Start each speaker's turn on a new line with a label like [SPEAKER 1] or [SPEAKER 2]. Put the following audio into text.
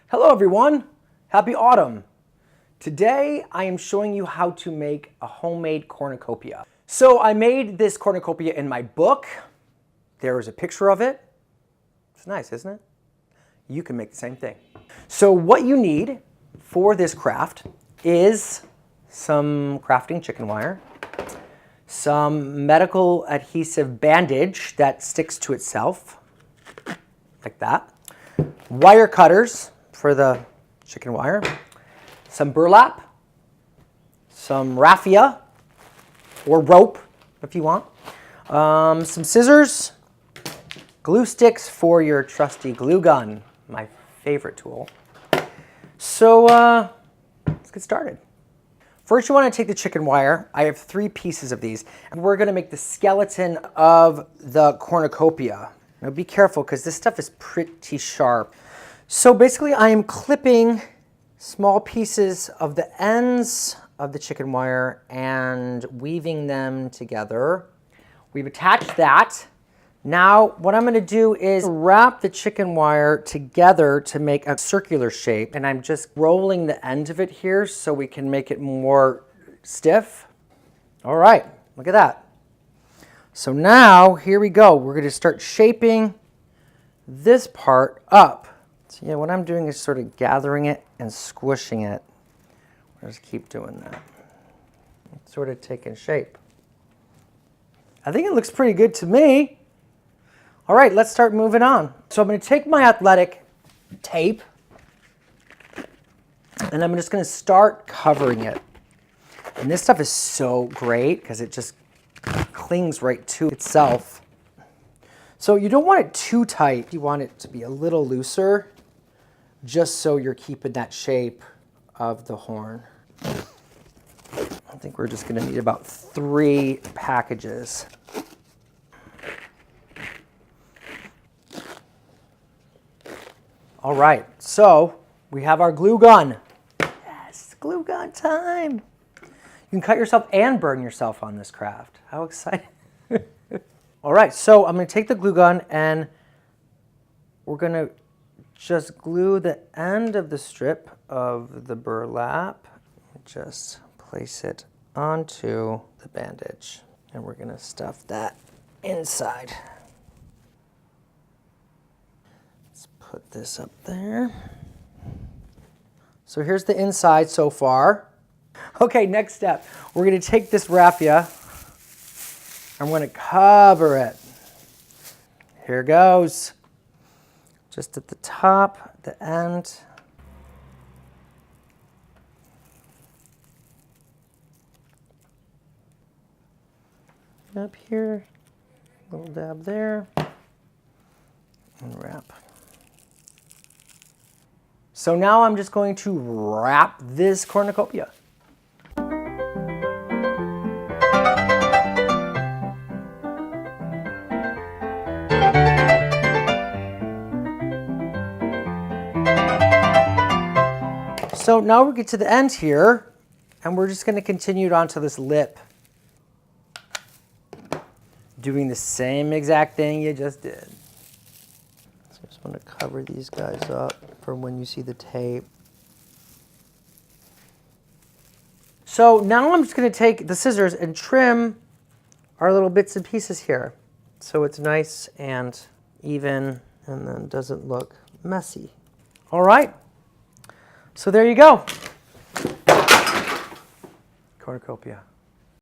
[SPEAKER 1] Hello everyone, happy autumn. Today I am showing you how to make a homemade cornucopia. So I made this cornucopia in my book. There is a picture of it. It's nice, isn't it? You can make the same thing. So what you need for this craft is some crafting chicken wire, some medical adhesive bandage that sticks to itself, like that, wire cutters for the chicken wire, some burlap, some raffia or rope if you want, some scissors, glue sticks for your trusty glue gun, my favorite tool. So let's get started. First you want to take the chicken wire. I have 3 pieces of these and we're going to make the skeleton of the cornucopia. Now be careful because this stuff is pretty sharp. So basically I am clipping small pieces of the ends of the chicken wire and weaving them together. We've attached that. Now what I'm going to do is wrap the chicken wire together to make a circular shape, and I'm just rolling the end of it here so we can make it more stiff. All right, look at that. So now here we go. We're going to start shaping this part up. So yeah, what I'm doing is sort of gathering it and squishing it. I'll just keep doing that. It's sort of taking shape. I think it looks pretty good to me. All right, let's start moving on. So I'm going to take my athletic tape and I'm just going to start covering it. And this stuff is so great because it just clings right to itself. So you don't want it too tight. You want it to be a little looser, just so you're keeping that shape of the horn. I think we're just going to need about 3 packages. All right, so we have our glue gun. Yes, glue gun time. You can cut yourself and burn yourself on this craft. How exciting. All right, so I'm going to take the glue gun and we're going to just glue the end of the strip of the burlap. Just place it onto the bandage and we're going to stuff that inside. Let's put this up there. So here's the inside so far. Okay, next step. We're going to take this raffia. I'm going to cover it. Here goes. Just at the top, the end. Up here, little dab there, and wrap. So now I'm just going to wrap this cornucopia. So now we get to the end here, and we're just going to continue on to this lip, doing the same exact thing you just did. So I just want to cover these guys up for when you see the tape. So now I'm just going to take the scissors and trim our little bits and pieces here, so it's nice and even and then doesn't look messy. All right. So there you go. Cornucopia.